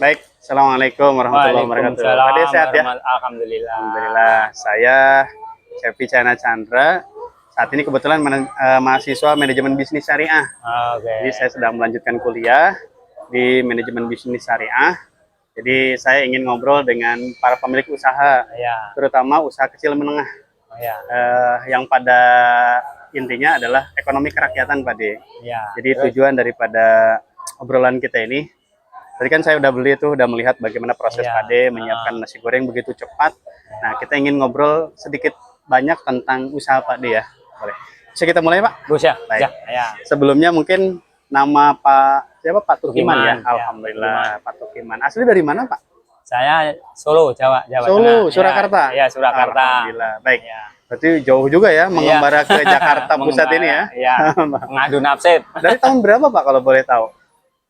Baik, Assalamualaikum warahmatullahi wabarakatuh. Pak De sehat ya? Alhamdulillah. Alhamdulillah. Saya Cepi Chana Chandra. Saat ini kebetulan mahasiswa manajemen bisnis syariah. Oke. Jadi saya sedang melanjutkan kuliah di manajemen bisnis syariah. Jadi saya ingin ngobrol dengan para pemilik usaha, Ya. terutama usaha kecil menengah, Ya. yang pada intinya adalah ekonomi kerakyatan, Pak De. Ya. Jadi tujuan daripada obrolan kita ini, tadi kan saya udah beli tuh, udah melihat bagaimana proses Iya. Pak De menyiapkan nasi goreng begitu cepat. Nah, kita ingin ngobrol sedikit banyak tentang usaha Pak De ya. Boleh. Bisa kita mulai, Pak? Gus ya. Baik. Ya. Sebelumnya mungkin nama Pak siapa? Pak Tukiman ya. Tukiman, ya. Alhamdulillah, Pak Tukiman. Asli dari mana, Pak? Saya Solo, Jawa Solo, Tengah. Surakarta. Ya, Surakarta. Alhamdulillah. Baik. Ya. Berarti jauh juga ya mengembara ke Jakarta pusat ini ya. Iya. Ngadu nafsit. Dari tahun berapa, Pak, kalau boleh tahu?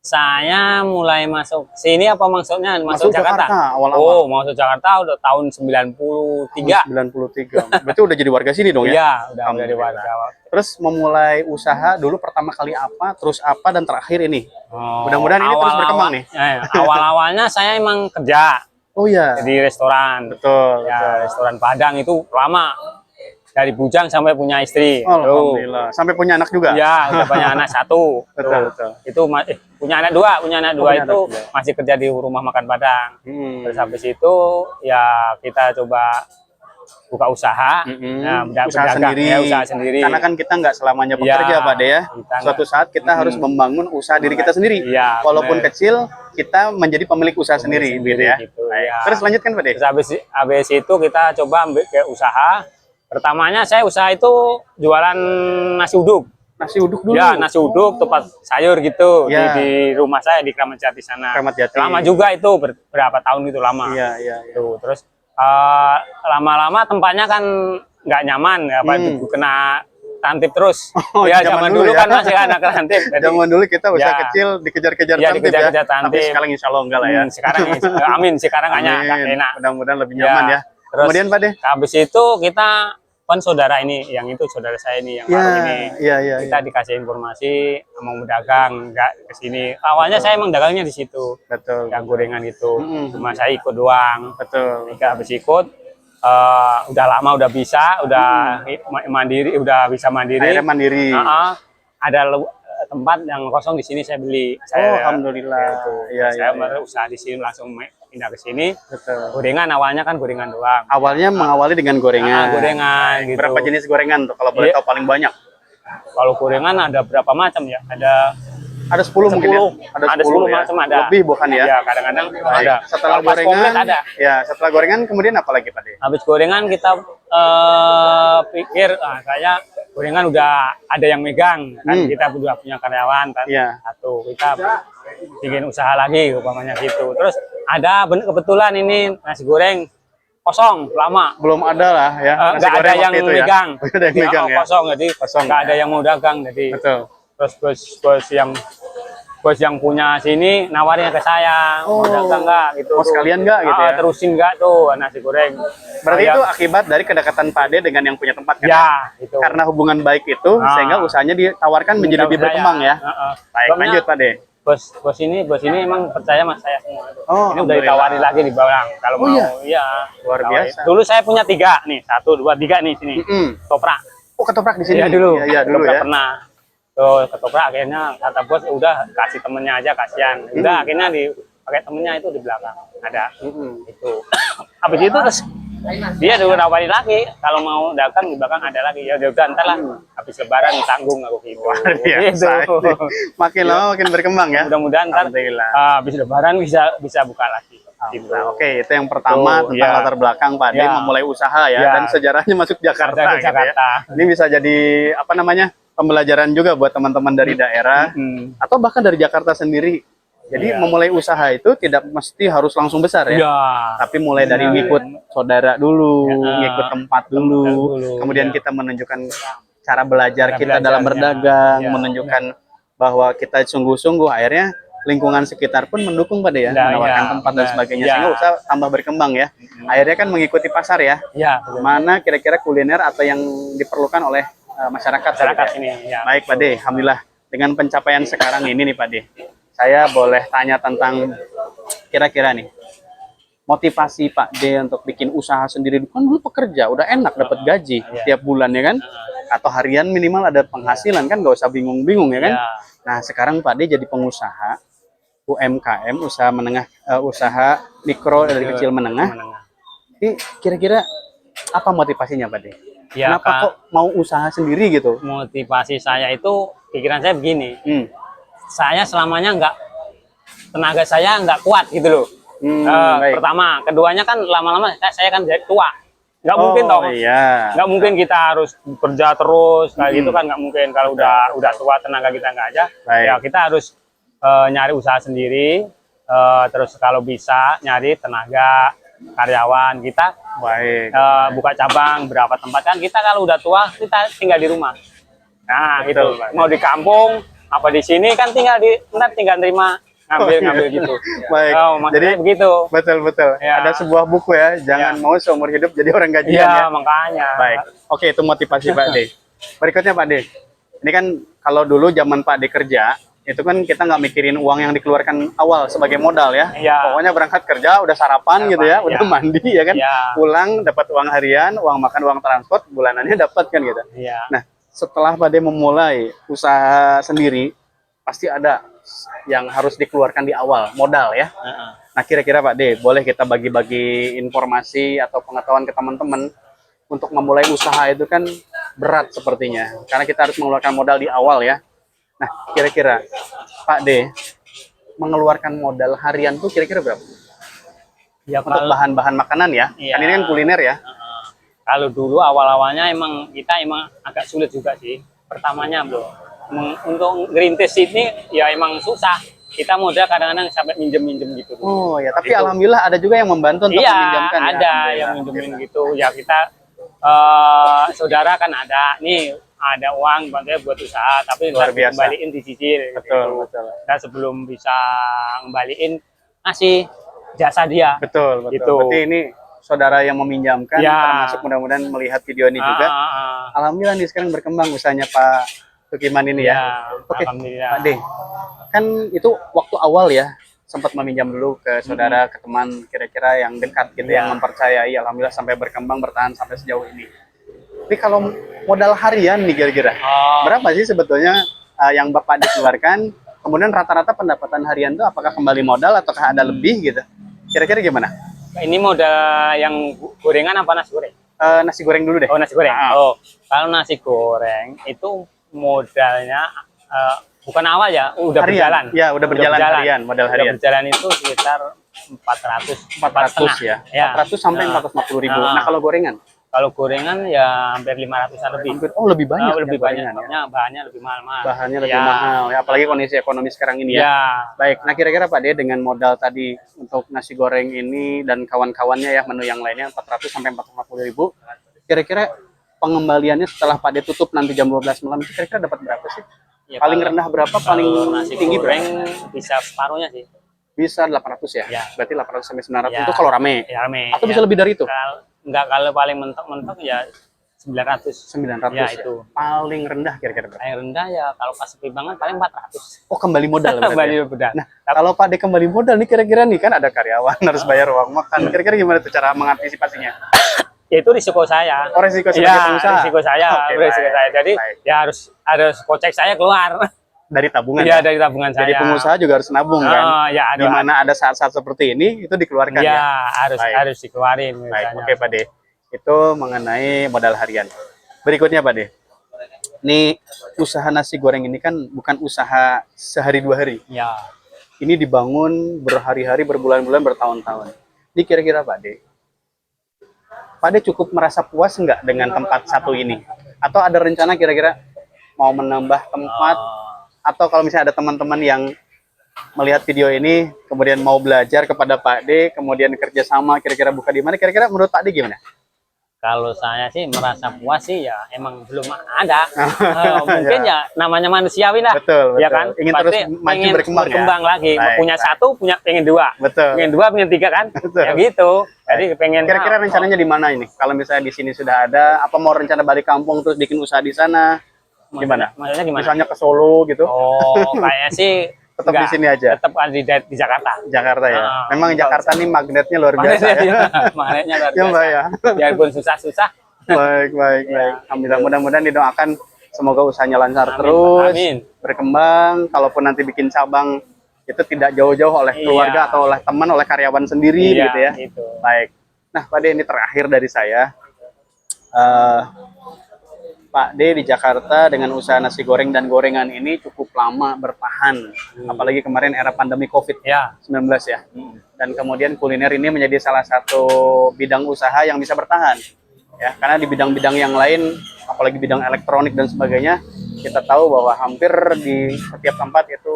Saya mulai masuk sini apa maksudnya masuk Jakarta? Awal-awal. Oh, masuk Jakarta udah tahun 93. 93. Berarti udah jadi warga sini dong ya? Iya, udah dari Alhamdulillah. warga. Terus memulai usaha dulu pertama kali apa, terus apa, dan terakhir ini? Oh, Mudah-mudahan ini terus berkembang nih. Awal-awalnya saya emang kerja Oh iya. di restoran. Betul. Ya, restoran Padang itu lama. Dari bujang sampai punya istri. Alhamdulillah. Sampai punya anak juga? Ya, udah punya anak satu. Betul. Itu punya anak dua. Punya anak dua punya itu anak dua. masih kerja di rumah makan Padang. Terus habis itu ya kita coba buka usaha. Usaha berdagang, sendiri. ya, usaha sendiri. Karena kan kita nggak selamanya bekerja, Pak De ya. Suatu saat kita harus membangun usaha diri kita sendiri. Iya, Walaupun bener. kecil, kita menjadi pemilik usaha sendiri, gitu ya. Gitu, Baik. ya. Terus lanjutkan, Pak De. Terus habis itu kita coba ambil ke usaha. Pertamanya saya usaha itu jualan nasi uduk. Nasi uduk dulu. Ya, nasi uduk, tempat sayur gitu Ya. di rumah saya di Kramat Jati sana. Kramat Jati. Lama juga itu, berapa tahun itu lama. Iya. Tuh, terus lama-lama tempatnya kan nggak nyaman, kena tantip terus. Oh, ya zaman zaman dulu dulu ya. kan masih anak tantip. Jadi, Zaman dulu kita usaha Ya. kecil dikejar-kejar Ya, tantip dikejar-kejar ya. Tapi tantip. sekarang insya Allah enggak lah ya. sekarang amin, sekarang nggak Amin. enak. Mudah-mudahan lebih nyaman ya. Terus, Kemudian, Pak De. habis itu kita kan saudara ini, yang itu saudara saya ini yang baru ini. Iya. Kita dikasih informasi mau berdagang, nggak kesini. Awalnya saya emang dagangnya di situ, Betul. yang gorengan itu. Mm-mm. Cuma saya ikut doang. Betul. Ketika habis ikut, udah lama, udah bisa, udah mandiri, udah bisa mandiri. Akhirnya mandiri. Ada tempat yang kosong di sini saya beli. Alhamdulillah. Saya Iya. usaha di sini, langsung pindah ke sini. Betul. Gorengan awalnya kan gorengan doang. Awalnya mengawali dengan gorengan. Gorengan gitu. Berapa jenis gorengan tuh kalau boleh Iya. tahu paling banyak? Kalau gorengan ada berapa macam ya? Ada 10 mungkin ya? Ada 10 ya? macam ada. Lebih bukan ya? Ya, kadang-kadang Baik. ada. Setelah Kalau pas gorengan, komplit ada. ya setelah gorengan kemudian apa lagi, Pak De? Habis gorengan kita pikir kayak gorengan udah ada yang megang kan, kita udah punya karyawan kan. Iya. Satu kita bikin usaha lagi umpamanya gitu. Terus ada kebetulan ini nasi goreng kosong lama. Belum ada lah ya. nasi Nggak ada goreng yang waktu itu megang. Ya. Nggak ada yang megang ya. Kosong, jadi Kosong. nggak ada yang mau dagang. Jadi Betul. terus bos yang punya sini nawarnya ke saya, mau dagang nggak gitu. Mau sekalian nggak gitu ya? Terusin nggak tuh nasi goreng. Berarti Saya- itu akibat dari kedekatan Pak De dengan yang punya tempat kan? ya itu. Karena hubungan baik itu sehingga usahanya ditawarkan menjadi lebih berkembang ya. Baik, Soalnya lanjut Pak De. Bos ini emang percaya sama saya semua. Oh, Ini udah alhamdulillah. ditawari lagi di bawang kalau mau. Iya. Luar Tawarin. biasa. Dulu saya punya 3 nih, 1, 2, 3 nih sini. Toprak. Oh, ketoprak di sini. Iya dulu. Iya dulu ya. Ketoprak pernah. Tuh ketoprak akhirnya kata bos udah kasih temennya aja, kasihan. Udah akhirnya pakai temennya itu di belakang ada. Itu. Habis itu terus dia juga nawarin lagi kalau mau dagang di belakang ada lagi. Ya udah ntar lah. Habis lebaran tanggung aku gitu. Biasa. Makin lama makin berkembang ya. Mudah-mudahan ntar Alhamdulillah. habis lebaran bisa buka lagi. Gitu. Nah, oke, itu yang pertama Tuh, tentang ya. latar belakang Pak De Ya. memulai usaha ya, Ya. dan sejarahnya masuk Jakarta, Dari gitu Jakarta. ya. Ini bisa jadi apa namanya pembelajaran juga buat teman-teman dari daerah atau bahkan dari Jakarta sendiri. Jadi memulai usaha itu tidak mesti harus langsung besar ya, Ya. tapi mulai dari ngikut saudara dulu, ngikut tempat dulu, kemudian kita menunjukkan cara belajar kita dalam berdagang, menunjukkan bahwa kita sungguh-sungguh, akhirnya lingkungan sekitar pun mendukung Pak De ya, menawarkan tempat dan sebagainya, sehingga usaha tambah berkembang ya. Akhirnya kan mengikuti pasar ya, mana kira-kira kuliner atau yang diperlukan oleh masyarakat ini. Ya. Baik Pak De, alhamdulillah dengan pencapaian sekarang ini nih Pak De, saya boleh tanya tentang kira-kira nih motivasi Pak D untuk bikin usaha sendiri, kan dulu pekerja udah enak dapat gaji tiap bulan ya kan, atau harian minimal ada penghasilan kan, nggak usah bingung-bingung ya kan. Nah sekarang Pak D jadi pengusaha UMKM, usaha menengah, usaha mikro dari kecil menengah. Ini kira-kira apa motivasinya Pak D? Ya, kenapa kok mau usaha sendiri gitu? Motivasi saya itu, pikiran saya begini, saya selamanya tenaga saya nggak kuat gitu loh. Pertama, keduanya kan lama-lama saya kan jadi tua, nggak mungkin toh, nggak mungkin kita harus kerja terus kayak gitu kan, nggak mungkin. Kalau udah tua tenaga kita nggak ada, ya kita harus nyari usaha sendiri, terus kalau bisa nyari tenaga karyawan kita, buka cabang berapa tempat kan, kita kalau udah tua kita tinggal di rumah. Nah gitu, mau di kampung apa di sini kan tinggal terima ngambil gitu. Baik. Jadi begitu. Betul. Ya. Ada sebuah buku ya, jangan mau seumur hidup jadi orang gajian ya. Makanya. Baik. Oke, itu motivasi Pak D. Berikutnya Pak D. Ini kan kalau dulu zaman Pak D kerja, itu kan kita nggak mikirin uang yang dikeluarkan awal sebagai modal ya. Pokoknya berangkat kerja udah sarapan gitu ya, udah mandi ya kan. Pulang dapat uang harian, uang makan, uang transport, bulanannya dapat kan gitu. Nah, setelah Pak D memulai usaha sendiri, pasti ada yang harus dikeluarkan di awal, modal ya. Nah kira-kira Pak D, boleh kita bagi-bagi informasi atau pengetahuan ke teman-teman untuk memulai usaha itu kan berat sepertinya, karena kita harus mengeluarkan modal di awal ya. Nah kira-kira Pak D mengeluarkan modal harian tuh kira-kira berapa? Ya, untuk bahan-bahan makanan ya, kan ini kan kuliner ya. Kalau dulu awal-awalnya kita agak sulit juga sih. Pertamanya bro, untuk ngerintis ini ya emang susah. Kita modal kadang-kadang sampai minjem-minjem gitu. Oh ya, tapi gitu. Alhamdulillah ada juga yang membantu untuk meminjamkan. Iya, ada yang minjemin gitu. Ya kita saudara kan ada ada uang buat usaha, tapi luar biasa. Kembaliin dicicil. Betul. Dan sebelum bisa ngembaliin ngasih jasa dia. Betul. Gitu. Berarti ini saudara yang meminjamkan, termasuk mudah-mudahan melihat video ini juga. Alhamdulillah nih sekarang berkembang usahanya Pak Tukiman ini ya. Oke, Pak D, kan itu waktu awal ya sempat meminjam dulu ke saudara, ke teman kira-kira yang dekat gitu, yang mempercayai. Alhamdulillah sampai berkembang, bertahan sampai sejauh ini. Tapi kalau modal harian nih kira-kira berapa sih sebetulnya yang Bapak dikeluarkan? Kemudian rata-rata pendapatan harian itu apakah kembali modal ataukah ada lebih gitu? Kira-kira gimana? Ini modal yang gorengan apa nasi goreng? Nasi goreng dulu deh. Oh, nasi goreng. Kalau nasi goreng itu modalnya bukan awal ya, udah harian. Berjalan. Ya, udah berjalan harian, modal harian. Berjalan itu sekitar 400 ya. 400 sampai 450.000. Nah, kalau gorengan? Kalau gorengan ya hampir 500-an lebih. Oh, lebih banyak. Lebih banyak. Ya. Bahannya lebih mahal. Bahannya lebih mahal. Ya, apalagi kondisi ekonomi sekarang ini ya. Baik. Nah, kira-kira Pak D dengan modal tadi untuk nasi goreng ini dan kawan-kawannya ya, menu yang lainnya 400 sampai 450.000. Kira-kira pengembaliannya setelah Pak D tutup nanti jam 12 malam itu kira-kira dapat berapa sih? Ya, paling rendah berapa? Paling tinggi berapa? Bisa separuhnya sih. Bisa 800 ya? Berarti 800 sampai 900 itu kalau rame. Ya, rame. Atau bisa lebih dari itu? Enggak, kalau paling mentok-mentok ya 900 ya, itu paling rendah kira-kira berapa? Paling rendah ya kalau pas sepi banget paling 400. Oh, kembali modal. Kembali modal. Nah, kalau Pak D kembali modal nih kira-kira nih kan ada karyawan harus bayar uang makan. Kira-kira gimana tuh cara mengantisipasinya? Ya itu risiko saya. Oh, risiko sebagai pengusaha. Risiko saya. Risiko saya. Jadi ya harus kocek saya keluar dari tabungan. Iya, dari tabungan saya. Jadi pengusaha juga harus nabung kan. Ya, di mana ada saat-saat seperti ini itu dikeluarkan ya. Harus dikeluarin. Baik, oke Pak D. Itu mengenai modal harian. Berikutnya Pak D. Ini usaha nasi goreng ini kan bukan usaha sehari dua hari. Ya. Ini dibangun berhari-hari, berbulan-bulan, bertahun-tahun. Ini kira-kira Pak D. Pak D cukup merasa puas nggak dengan tempat satu ini? Atau ada rencana kira-kira mau menambah tempat? Atau kalau misalnya ada teman-teman yang melihat video ini, kemudian mau belajar kepada Pak D, kemudian kerjasama kira-kira buka di mana? Kira-kira menurut Pak D gimana? Kalau saya sih merasa puas sih ya emang belum ada. Mungkin ya namanya manusiawi lah. Betul. Ya kan? Ingin terus maju berkembang lagi. Punya satu, pengen dua. Betul. Pengen dua, pengen tiga kan? Betul. Ya gitu. Jadi pengen. Kira-kira rencananya di mana ini? Kalau misalnya di sini sudah ada, apa mau rencana balik kampung terus bikin usaha di sana? Gimana? Maksudnya gimana? Misalnya ke Solo gitu. Oh, kayak sih Tetap di Enggak, sini aja. Tetap di Jakarta. Jakarta ya. Ah, Memang Jakarta nih magnetnya luar biasa ya. Magnetnya luar Ya biasa. Mbak ya. Biarpun susah-susah. Baik, baik, Ya. baik. Alhamdulillah, mudah-mudahan didoakan semoga usahanya lancar Amin, terus, amin. berkembang. Kalaupun nanti bikin cabang itu tidak jauh-jauh oleh keluarga Iya. atau oleh teman, oleh karyawan sendiri Iya, gitu ya. itu. Baik. Nah, Pak D, ini terakhir dari saya. Eh, Pak D di Jakarta dengan usaha nasi goreng dan gorengan ini cukup lama bertahan. Apalagi kemarin era pandemi COVID-19 Ya. ya. Dan kemudian kuliner ini menjadi salah satu bidang usaha yang bisa bertahan. Ya, karena di bidang-bidang yang lain, apalagi bidang elektronik dan sebagainya, kita tahu bahwa hampir di setiap tempat itu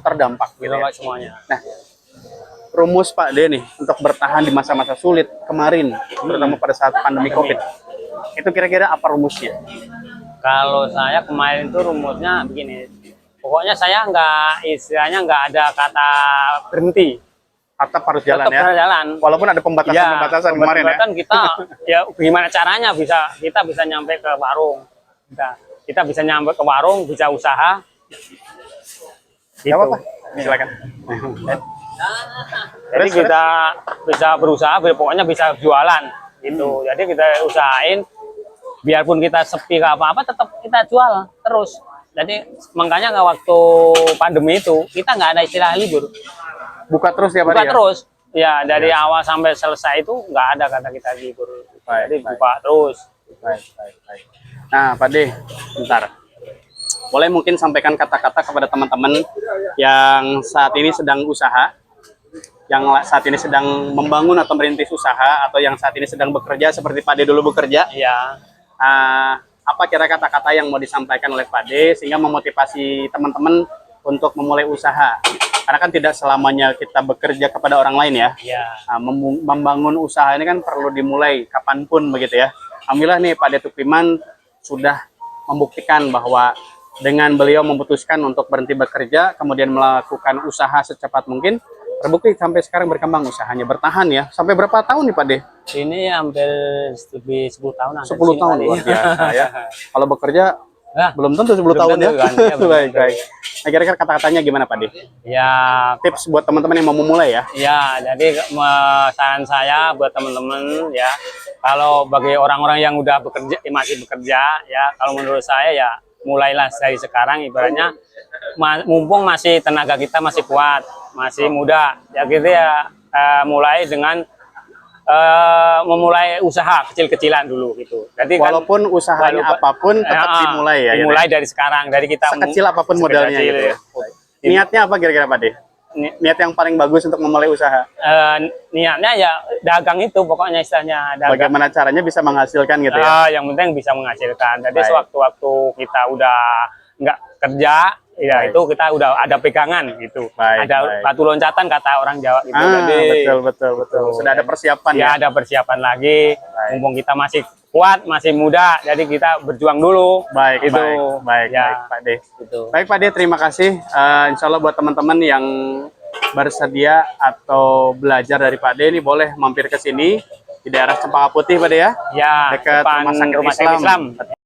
terdampak gitu ya. Semuanya. Nah, rumus Pak D nih untuk bertahan di masa-masa sulit kemarin, terutama pada saat pandemi COVID. Itu kira-kira apa rumusnya? Kalau saya kemarin itu rumusnya begini. Pokoknya saya istilahnya nggak ada kata berhenti. Tetap harus jalan Tetap ya. harus jalan. Walaupun ada pembatasan-pembatasan kemarin ya. Kita ya gimana caranya kita bisa nyampe ke warung. Kita bisa nyampe ke warung, bisa usaha. Gak Gitu. apa-apa. Silakan. Jadi kita bisa berusaha, pokoknya bisa jualan gitu. Jadi kita usahain, biarpun kita sepi ke apa-apa, tetap kita jual terus. Jadi makanya nggak waktu pandemi itu kita nggak ada istilah libur, Buka terus ya Pak D buka ya? terus. Ya dari awal sampai selesai itu nggak ada kata kita libur. Baik, Jadi baik. buka terus. Baik, baik, baik. Nah, Pak D, bentar. Boleh mungkin sampaikan kata-kata kepada teman-teman yang saat ini sedang usaha, yang saat ini sedang membangun atau merintis usaha, atau yang saat ini sedang bekerja seperti Pak D dulu bekerja. Ya, Apa kira kata-kata yang mau disampaikan oleh Pak D sehingga memotivasi teman-teman untuk memulai usaha? Karena kan tidak selamanya kita bekerja kepada orang lain ya. ya. Membangun usaha ini kan perlu dimulai kapanpun begitu ya. Alhamdulillah nih Pak D Tupiman sudah membuktikan bahwa dengan beliau memutuskan untuk berhenti bekerja, kemudian melakukan usaha secepat mungkin, terbukti sampai sekarang berkembang usahanya, bertahan ya. Sampai berapa tahun nih Pak D? Ini hampir lebih 10 tahun. 10 tahun luar biasa ya. Kalau bekerja Nah, belum tentu 10 tahun ya. tentu kan, ya, belum Baik, tentu. baik. Nah, kira-kira kata-katanya gimana Pak D? ya, Tips buat teman-teman yang mau memulai ya. ya. Jadi saran saya buat teman-teman ya, kalau bagi orang-orang yang udah bekerja, masih bekerja ya, kalau menurut saya ya mulailah dari sekarang. Ibaratnya mumpung masih tenaga kita masih kuat, masih muda, ya gitu ya, mulai dengan memulai usaha kecil-kecilan dulu gitu. Jadi Walaupun usahanya apapun tetap dimulai ya. Dimulai dari sekarang, dari kita Sekecil apapun modalnya sekecil, gitu ya. ya. Niatnya apa kira-kira Pak D? Niat yang paling bagus untuk memulai usaha. Niatnya ya dagang itu, pokoknya istilahnya dagang. Bagaimana caranya bisa menghasilkan gitu ya? Yang penting bisa menghasilkan. Jadi Baik. sewaktu-waktu kita udah nggak kerja, ya Baik. itu kita udah ada pegangan gitu. Baik, Ada baik. batu loncatan kata orang Jawa gitu. Jadi, betul. Sudah ada persiapan ya ya. ada persiapan lagi. Baik. Mumpung kita masih kuat, masih muda, jadi kita berjuang dulu. Baik, itu. baik, Ya, baik Pak D. gitu. Baik Pak D, terima kasih. Insya Allah buat teman-teman yang bersedia atau belajar dari Pak D ini boleh mampir ke sini di daerah Cempaka Putih Pak D ya. Ya, Dekat depan Rumah Sakit Islam. Islam.